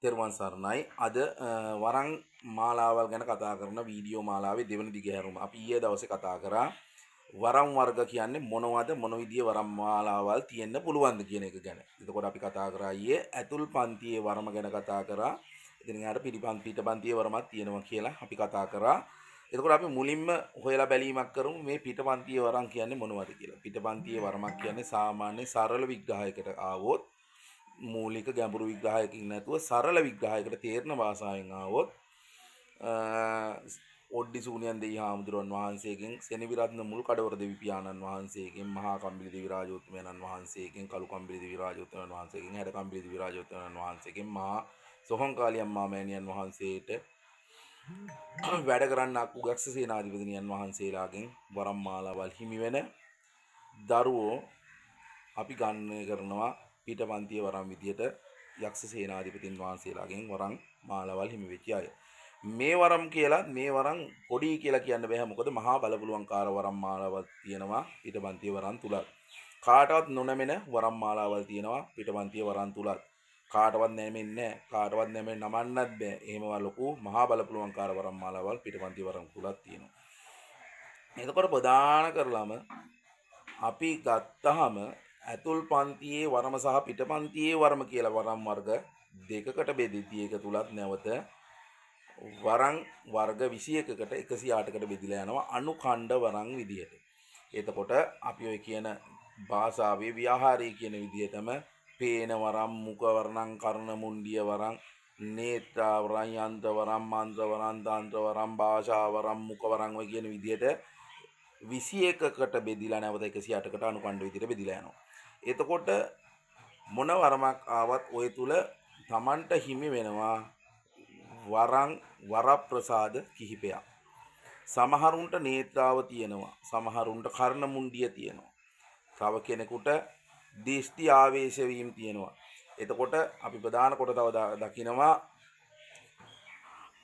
තෙරුවන් සරණයි. අද වරන් මාලාවල් ගැන කතා කරන වීඩියෝ මාලාවේ දෙවන දිග හැරුම. අපි ඊයේ දවසේ කතා කරා වරම් වර්ග කියන්නේ මොනවද, මොන විදිහේ වරම් මාලාවල් තියෙන්න පුළුවන්ද කියන එක ගැන. එතකොට අපි කතා කරා ඊයේ ඇතුල් පන්තියේ වරම ගැන කතා කරා. ඉතින් යාර පිටපන්තියේ වරමක් තියෙනවා කියලා අපි කතා කරා. එතකොට අපි මුලින්ම හොයලා බැලීමක් කරමු මේ පිටපන්තියේ වරම් කියන්නේ මොනවද කියලා. පිටපන්තියේ වරමක් කියන්නේ සාමාන්‍ය සරල විග්‍රහයකට ආවොත් මූලික ගැඹුරු විග්‍රහයකින් නැතුව සරල විග්‍රහයකට තේරෙන භාෂාවෙන් ආවොත් ඔඩ්ඩි සූනියන් දෙවි හාමුදුරුවන් වහන්සේගෙන් සෙනවිරත්න මුල් කඩවර දෙවි පියාණන් වහන්සේගෙන් මහා කම්බිලි දෙවි රාජෝත්තමයන්න් වහන්සේගෙන් කළු කම්බිලි දෙවි රාජෝත්තමයන් වහන්සේගෙන් හැඩ කම්බිලි දෙවි රාජෝත්තමයන් වහන්සේගෙන් මහා සොහොන්කාලිය අම්මා මෑණියන් වහන්සේට වැඩ කරන්න අකුගක්ෂ සේනාධිපතිනියන් වහන්සේලාගෙන් වරම් මාලාවල් හිමි වෙන දරුවෝ අපි ගණනය කරනවා පිටපන්තිය වරම් විදියට යක්ෂ සේනාධිපතින් වහන්සේලාගෙන් වරම් මාලාවල් හිමි වෙච්ච අය. මේ වරම් කියලා මේ වරම් පොඩි කියලා කියන්න බෑ. මොකද මහා බලපුලුවන්කාර වරම් මාලාවල් තියෙනවා පිටපන්තිය වරම් තුලත්. කාටවත් නොනැමෙන වරම් මාලාවල් තියෙනවා පිටපන්තිය වරම් තුලත්. කාටවත් නැමෙන්නේ නැහැ. කාටවත් නැමෙන්න නමන්නත් බෑ. එහෙම ලොකු මහා බලපුලුවන්කාර වරම් මාලාවල් පිටපන්තිය වරම් තුලත් තියෙනවා. එතකොට ප්‍රධාන කරලම අපි ගත්තහම ඇතුල් පන්තියේ වරම සහ පිටපන්තියේ වරම කියලා වරම් වර්ග දෙකකට බෙදෙති. ඒක තුලත් නැවත වරම් වර්ග 21කට 108කට බෙදිලා යනවා අනුඛණ්ඩ වරම් විදියට. එතකොට අපි ඔය කියන භාෂාවේ ව්‍යවහාරයේ කියන විදිහටම පේන වරම්, මුඛ වරණං, කර්ණ මුණ්ඩිය වරම්, නේත්‍රා වරම්, යන්ත්‍ර වරම්, මන්ත්‍ර වරම්, තන්ත්‍ර වරම්, භාෂා වරම්, මුඛ වරම් ඔය කියන විදියට 21කට බෙදිලා නැවත 108කට අනුඛණ්ඩ විදියට බෙදිලා යනවා. එතකොට මොන වරමක් ආවත් ඔය තුල Tamanට හිමි වෙනවා වරම් වරප්‍රසාද කිහිපයක්. සමහරුන්ට නේත්‍රාව තියෙනවා. සමහරුන්ට කර්ණ මුණ්ඩිය තියෙනවා. තව කෙනෙකුට දිෂ්ටි ආවේශ වීම තියෙනවා. එතකොට අපි ප්‍රධාන කොට තව දකිනවා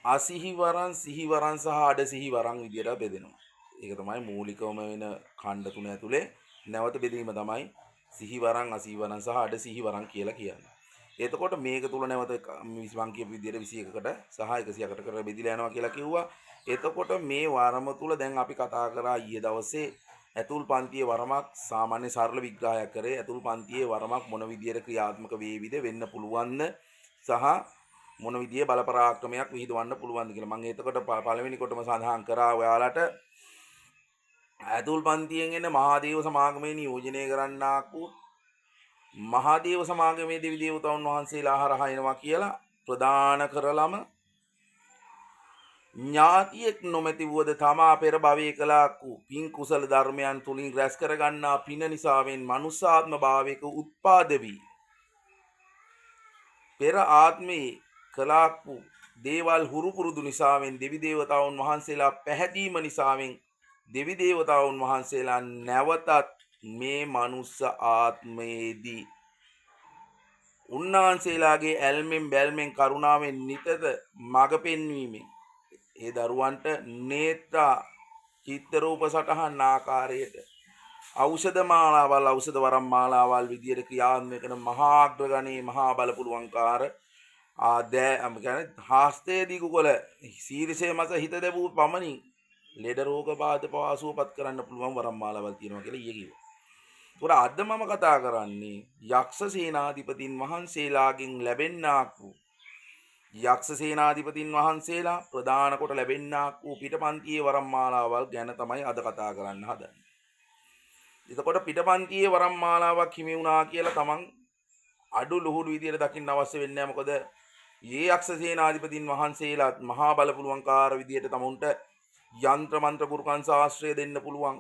අසිහි වරම්, සිහි වරම් සහ අඩසිහි වරම් විදියට බෙදෙනවා. ඒක තමයි මූලිකවම වෙන ඛණ්ඩ තුන ඇතුලේ නැවත බෙදීම තමයි සිහි වරම්, අසිහි වරම් සහ අඩසිහි වරම් කියලා කියන්නේ. එතකොට මේක තුල නැවත මං කියපු විදියට 21කට සහ 108කට බෙදිලා යනවා කියලා කිව්වා. එතකොට මේ වරම තුල දැන් අපි කතා කරා ඊයේ දවසේ ඇතුල් පන්තියේ වරමක් සාමාන්‍ය සරල විග්‍රහයක් කරේ. ඇතුල් පන්තියේ වරමක් මොන විදියට ක්‍රියාත්මක වේවිද වෙන්න පුළුවන්ද සහ මොන විදියේ බලපරාක්‍රමයක් විහිදවන්න පුළුවන්ද කියලා. මම එතකොට පළවෙනි කොටම සඳහන් කරා ඔයාලට ඇතුල් පන්තියෙන් එන මහාදේව සමාගමේ නියෝජනය කරන්නාක් වූ මහාදේව සමාගමේ දෙවි දේවතාවුන් වහන්සේලා හරහා එනවා කියලා ප්‍රදාන කරලම ඥාතියෙක් නොමැති වුවද තමා පෙර භවයේ කළාක් වූ පින් කුසල ධර්මයන් තුලින් රැස් කරගන්නා පින නිසාවෙන් මනුෂ්‍යාත්ම භාවයක උත්පාද වී පෙර ආත්මේ කළාක් වූ දේවල් හුරු පුරුදු නිසාවෙන් දෙවි දේවතාවුන් වහන්සේලා පැහැදීම නිසාවෙන් දෙවි දේවතාවුන් වහන්සේලා නැවතත් මේ මනුස්ස ආත්මයේදී උන්වහන්සේලාගේ ඇල්මෙන් බැල්මෙන් කරුණාවෙන් නිතර මඟ පෙන්වීමෙන් ඒ දරුවන්ට නේත්‍රා චිත්ත රූප සටහන් ආකාරයට ඖෂධ මාලාවල්, ඖෂධ වරම් මාලාවල් විදියට ක්‍රියාත්මක කරන මහා අග්‍රගණී මහා බලපුලුවන්කාර කියන්නේ හාස්තයේ දිගුකොළ සීරිසේ මත හිත දැබූ පමණින් ලෙඩ රෝග බාධ පවාසුවපත් කරන්න පුළුවන් වරම් මාලාවල් තියෙනවා කියලා ඊයේ කිව්වා. ඒතකොට අද මම කතා කරන්නේ යක්ෂ සේනාධිපතින් වහන්සේලාගෙන් ලැබෙන්නාක් වූ යක්ෂ සේනාධිපතින් වහන්සේලා ප්‍රදාන කොට ලැබෙන්නාක් වූ පිටපන්තියේ වරම් මාලාවල් ගැන තමයි අද කතා කරන්න හදන්නේ. එතකොට පිටපන්තියේ වරම් මාලාවක් හිමි වුණා කියලා තමන් අඩු ලුහුඩු විදියට දකින්න අවශ්‍ය වෙන්නේ නැහැ. මොකද මේ යක්ෂ සේනාධිපතින් වහන්සේලා මහා බලපුලුවන්කාර විදියට තමුන්ට යන්ත්‍ර මන්ත්‍ර පුරුකන් ශාස්ත්‍රය දෙන්න පුළුවන්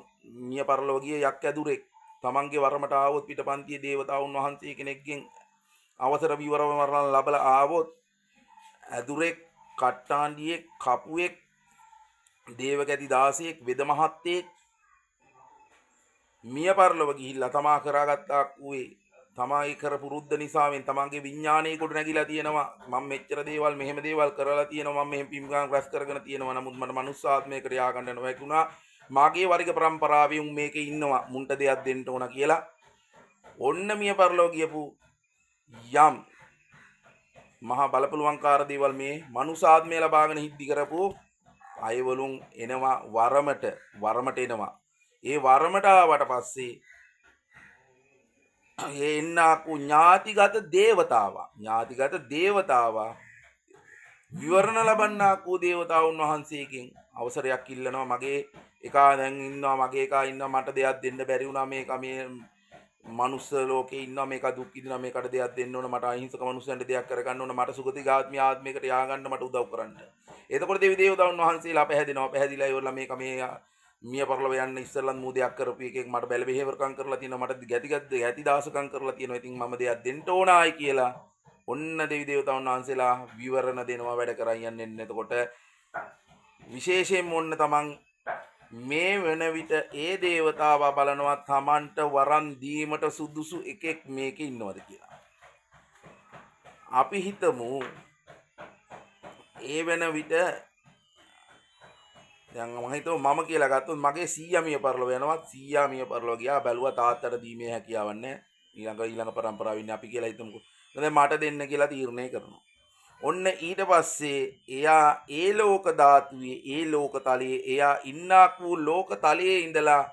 මිය පරලෝකීය යක් ඇදුරෙක් තමන්ගේ වරමට ආවොත් පිටපන්තියේ දේවතාවුන් වහන්සේ කෙනෙක්ගෙන් අවසර විවරම මරණ ලැබලා ආවොත් ඇදුරෙක්, කට්ටාන්ඩියෙක්, කපුවෙක්, දේවකැති දාසියෙක්, වෙද මහත්තයෙක් මිය පරලොව ගිහිල්ලා තමා කරාගත්තා කුවේ තමයි කරපු රුද්ද නිසාවෙන් තමන්ගේ විඥානයේ කොට නැගිලා තියෙනවා. මම මෙච්චර දේවල් මෙහෙම දේවල් කරලා තියෙනවා. මම මෙහෙම පිම්ගම් රැස් කරගෙන තියෙනවා. නමුත් මට මනුස්ස ආත්මයකට යාගන්න නොහැකුණා. මාගේ වරික પરම්පරාවේ උන් මේකේ ඉන්නවා. මුන්ට දෙයක් දෙන්න ඕන කියලා ඔන්න මිය පරලෝ ගියපු යම් මහා බලපුලුවන්කාර දේවල් මේ මනුසාත්මය ලබාගෙන හිද්දි කරපු අයවලුන් එනවා වරමට එනවා. ඒ වරමට ආවට පස්සේ ඒ එන්නාකු ඥාතිගත දේවතාවා විවරණ ලබන්නාකු දේවතාවුන් වහන්සේකින් අවසරයක් ඉල්ලනවා. මගේ එකා දැන් ඉන්නවා, මගේ එකා ඉන්නවා, මට දෙයක් දෙන්න බැරි වුණා, මේක මේ මනුස්ස ලෝකේ ඉන්නවා, මේක දුක් විඳිනවා, මේකට දෙයක් දෙන්න ඕන, මට අහිංසක මනුස්සයන්ට දෙයක් කරගන්න ඕන, මට සුගතිගාත්මී ආත්මයකට ය아가න්න මට උදව් කරන්න. එතකොට දෙවි දේවතාවුන් වහන්සේලා පැහැදෙනවා. පැහැදිලා ඉවරලා මේක මේ මිය පරලොව යන්න ඉස්සෙල්ලත් මූ දෙයක් කරපු එකෙක් මට බැල බෙහෙවරකම් කරලා තියෙනවා, මට ගැති දාසකම් කරලා තියෙනවා, ඉතින් මම දෙයක් දෙන්න ඕනායි කියලා ඔන්න දෙවි දේවතාවුන් වහන්සේලා විවරණ දෙනවා, වැඩ කරන් යන්නේ. එතකොට විශේෂයෙන්ම ඔන්න තමන් මේ වෙන විට ඒ දේවතාවා බලනවා තමන්ට වරන් දීමට සුදුසු එකෙක් මේකේ ඉන්නවද කියලා. අපි හිතමු ඒ වෙන විට දැන් මම හිතුව මම කියලා ගත්තොත් මගේ සීයා මිය පරලොව යනවා. සීයා මිය පරලොව ගියා, බැලුවා තාත්තට දීමේ හැකියාවක් නැහැ. ඊළඟ පරම්පරාව ඉන්නේ අපි කියලා හිතමුකෝ. දැන් මට දෙන්න කියලා තීරණය කරනවා. ඔන්න ඊට පස්සේ එයා ඒ ලෝක ධාතුවේ ඒ ලෝක තලයේ එයා ඉන්නාක් වූ ලෝක තලයේ ඉඳලා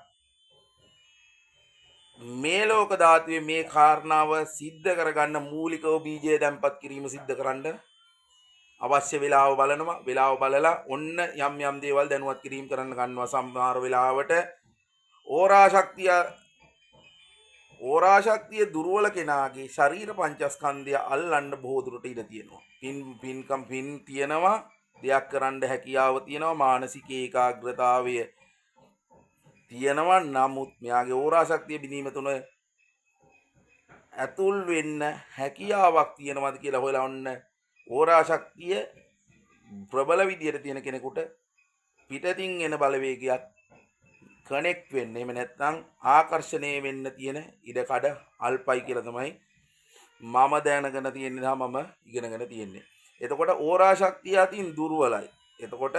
මේ ලෝක ධාතුවේ මේ කාරණාව සිද්ධ කරගන්න මූලිකව බීජය දැන්පත් කිරීම සිද්ධ කරන්න අවශ්‍ය වෙලාව බලනවා. වෙලාව බලලා ඔන්න යම් දේවල් දැනුවත් කිරීම කරන්න ගන්නවා. සමහර වෙලාවට ඕරා ශක්තිය දුර්වල කෙනාගේ ශරීර පංචස්කන්ධය අල්ලන්න බොහෝ දුරට ඉඩ තියෙනවා. පින් තියෙනවා, දෙයක් කරන්න හැකියාව තියෙනවා, මානසික ඒකාග්‍රතාවය තියෙනවා. නමුත් මෙයාගේ ඕරා ශක්තිය බිඳීම තුන ඇතුල් වෙන්න හැකියාවක් තියෙනවද කියලා හොයලා ඔන්න ඕරා ශක්තිය ප්‍රබල විදියට තියෙන කෙනෙකුට පිටතින් එන බලවේගයක් කනෙක්ට් වෙන්න, එහෙම නැත්නම් ආකර්ෂණය වෙන්න තියෙන ඉඩකඩ අල්පයි කියලා තමයි මම දැනගෙන තියෙන්නේ, මම ඉගෙනගෙන තියෙන්නේ. එතකොට ඕරා ශක්තිය අතින් දුර්වලයි. එතකොට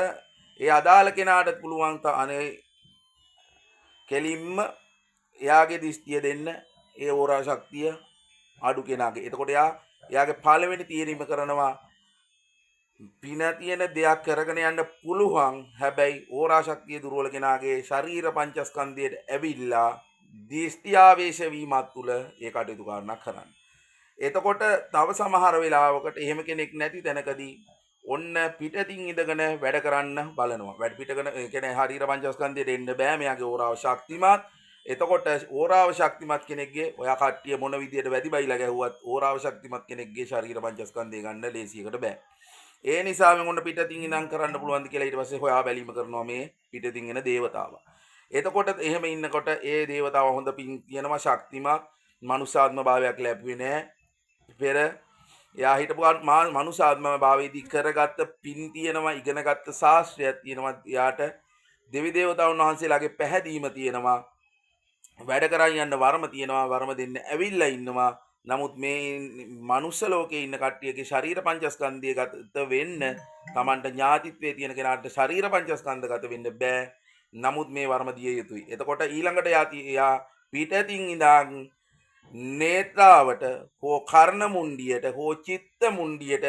ඒ අදාළ කෙනාට පුළුවන් අනේ කෙලින්ම එයාගේ දිස්තිය දෙන්න ඒ ඕරා ශක්තිය අඩු කෙනාගේ. එතකොට එයාගේ පළවෙනි තීරීම කරනවා පින තියෙන දෙයක් කරගෙන යන්න පුළුවන්. හැබැයි ඕරා ශක්තිය දුර්වල කෙනාගේ ශරීර පංචස්කන්ධයට ඇවිල්ලා දිස්ත්‍යාවේශ වීමත් තුළ ඒ කටයුතු කරන්න කරන්න. එතකොට තව සමහර වෙලාවකට එහෙම කෙනෙක් නැති තැනකදී ඔන්න පිටතින් ඉඳගෙන වැඩ කරන්න බලනවා. වැඩ පිටගෙන කියන්නේ ශරීර පංචස්කන්ධයට එන්න බෑ, මෙයාගේ ඕරාව ශක්තිමත්. එතකොට ඕරාව ශක්තිමත් කෙනෙක්ගේ ඔයා කට්ටිය මොන විදියට වැඩි බයිලා ගැහුවත් ඕරාව ශක්තිමත් කෙනෙක්ගේ ශරීර පංචස්කන්ධය ගන්න ලේසියකට බෑ. ඒ නිසා මම ඔන්න පිටතින් ඉඳන් කරන්න පුළුවන්ද කියලා ඊට පස්සේ හොයා බැලීම කරනවා මේ පිටතින් එන දේවතාවා. එතකොට එහෙම ඉන්නකොට ඒ දේවතාව හොඳ පින් කියනවා, ශක්තිමත් මනුෂ්‍යාත්ම භාවයක් ලැබුවේ නැහැ. පෙර එයා හිටපු මනුෂ්‍යාත්ම භාවයේදී කරගත්ත පින් තියෙනවා, ඉගෙනගත්ත ශාස්ත්‍රයක් තියෙනවා, එයාට දෙවි දේවතාවුන් වහන්සේලාගේ පැහැදීම තියෙනවා, වැඩ කරන් යන්න වරම තියෙනවා, වරම දෙන්න ඇවිල්ලා ඉන්නවා. නමුත් මේ මනුස්ස ලෝකේ ඉන්න කට්ටියගේ ශරීර පංචස්කන්ධය ගත වෙන්න Tamanට ඥාතිත්වයේ තියෙන කෙනාට ශරීර පංචස්කන්ධ ගත වෙන්න බෑ. නමුත් මේ වරම දිය යුතුයි. එතකොට ඊළඟට එයා පිටතින් ඉඳන් නේත්‍රාවට හෝ කර්ණ මුණ්ඩියට හෝ චිත්ත මුණ්ඩියට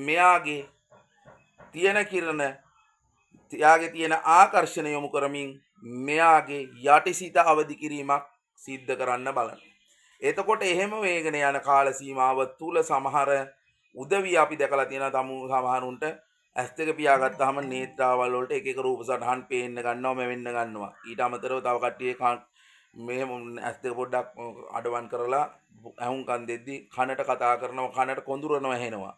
මෙයාගේ තියෙන කිරණ, එයාගේ තියෙන ආකර්ෂණ යොමු කරමින් මෙයාගේ යටිසිත අවදි කිරීමක් සිද්ධ කරන්න බලන්න. එතකොට එහෙම වේගන යන කාල සීමාව තුල සමහර උදවිය අපි දැකලා තියෙනවා. සමහරුන්ට ඇස් දෙක පියාගත්තාම නේත්‍රාවල් වලට එක එක රූප සටහන් පේන්න ගන්නවා, මෙවෙන්න ගන්නවා. ඊට අමතරව තව කට්ටිය මෙහෙම ඇස් දෙක පොඩ්ඩක් අඩවන් කරලා ඇහුම්කන් දෙද්දි කනට කතා කරනවා, කනට කොඳුරනවා, ඇහෙනවා.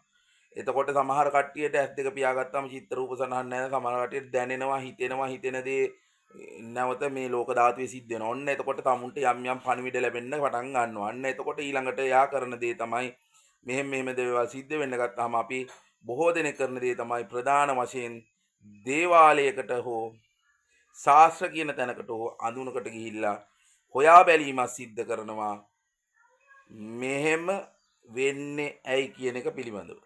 එතකොට සමහර කට්ටියට ඇස් දෙක පියාගත්තාම චිත්‍ර රූප සටහන් නැහැ. සමහර කට්ටියට දැනෙනවා, හිතෙන දේ නැවත මේ ලෝක ධාතුවේ සිද්ධ වෙනවා. ඔන්න එතකොට තමුන්ට යම් පණිවිඩ ලැබෙන්න පටන් ගන්නවා. අන්න එතකොට ඊළඟට යා කරන දේ තමයි මෙහෙම දේවල් සිද්ධ වෙන්න ගත්තාම අපි බොහෝ දෙනෙක් කරන දේ තමයි ප්‍රධාන වශයෙන් දේවාලයකට හෝ ශාස්ත්‍ර කියන තැනකට හෝ අඳුනකට ගිහිල්ලා හොයා බැලීමක් සිද්ධ කරනවා. මෙහෙම වෙන්නේ ඇයි කියන එක පිළිබඳව.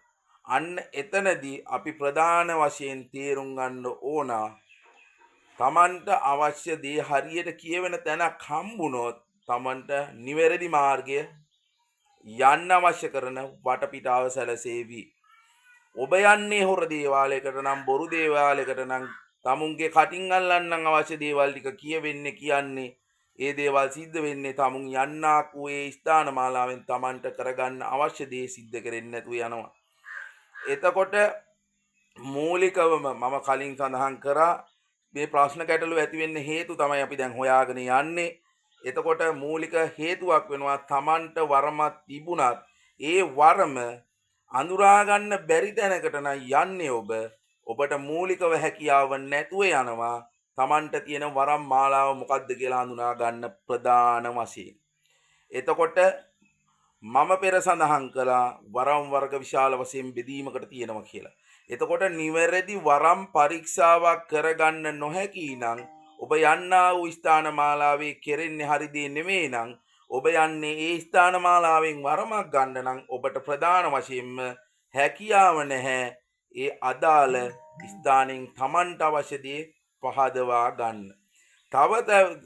අන්න එතනදී අපි ප්‍රධාන වශයෙන් තේරුම් ගන්න ඕන තමන්ට අවශ්‍ය දේ හරියට කියවෙන තැනක් හම්බුනොත් තමන්ට නිවැරදි මාර්ගය යන්න අවශ්‍ය කරන වටපිටාව සැලසේවි. ඔබ යන්නේ හොර දේවාලයකට නම් බොරු දේවාලයකට නම් තමුන්ගේ කටින් අල්ලන්න අවශ්‍ය දේවල් ටික කියවෙන්නේ කියන්නේ ඒ දේවල් සිද්ධ වෙන්නේ තමුන් යන්නාක් වූ ඒ ස්ථාන මාලාවෙන් තමන්ට කරගන්න අවශ්‍ය දේ සිද්ධ කරෙන්නේ නැතුව යනවා. එතකොට මූලිකවම මම කලින් සඳහන් කරා මේ ප්‍රශ්න ගැටලු ඇති වෙන්න හේතු තමයි අපි දැන් හොයාගෙන යන්නේ. එතකොට මූලික හේතුවක් වෙනවා තමන්ට වරමක් තිබුණත් ඒ වරම අඳුරා ගන්න බැරි තැනකට නම් යන්නේ ඔබට මූලිකව හැකියාව නැතුව යනවා තමන්ට තියෙන වරම් මාලාව මොකක්ද කියලා හඳුනා ගන්න ප්‍රධාන වශයෙන්. එතකොට මම පෙර සඳහන් කළා වරම් වර්ග විශාල වශයෙන් බෙදීමකට තියෙනවා කියලා. එතකොට නිවැරදි වරම් පරීක්ෂාවක් කරගන්න නොහැකි නම් ඔබ යන්නා වූ ස්ථාන මාලාවේ කෙරෙන්නේ හරි දේ නෙමෙයි නම් ඔබ යන්නේ ඒ ස්ථාන මාලාවෙන් වරමක් ගන්න නම් ඔබට ප්‍රධාන වශයෙන්ම හැකියාව නැහැ ඒ අදාළ ස්ථානෙන් Tamanට අවශ්‍ය දේ පහදවා ගන්න.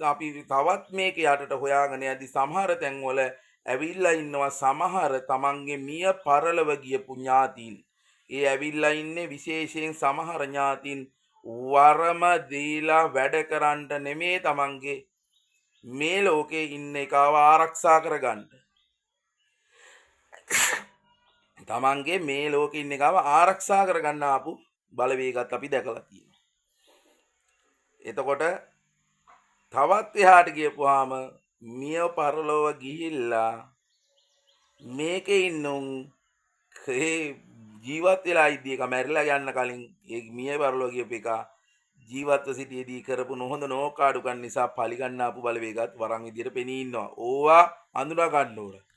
අපි තවත් මේක යටට හොයාගෙන යද්දි සමහර තැන්වල ඇවිල්ලා ඉන්නවා සමහර තමන්ගේ මිය පරලව ගියපු ඥාතීන්. ඒ ඇවිල්ලා ඉන්නේ විශේෂයෙන් සමහර ඥාතීන් වරම දීලා වැඩ කරන්න නෙමේ තමන්ගේ මේ ලෝකේ ඉන්න එකව ආරක්ෂා කරගන්න. තමන්ගේ මේ ලෝකේ ඉන්න එකව ආරක්ෂා කරගන්න ආපු බලවේගත් අපි දැකලා තියෙනවා. එතකොට තවත් එහාට ගියපුවාම මිය පරලොව ගිහිල්ලා මේකේ ඉන්නුන් ජීවත් වෙලා ඉද්දී එක මැරිලා යන්න කලින් ඒ මිය පරලොව ගියපු එක ජීවත්ව සිටියේදී කරපු නොහොඳ නෝකාඩුකම් නිසා පලි ගන්න ආපු බලවේගත් වරන් විදියට පෙනී ඉන්නවා. ඕවා අඳුනා ගන්න ඕන.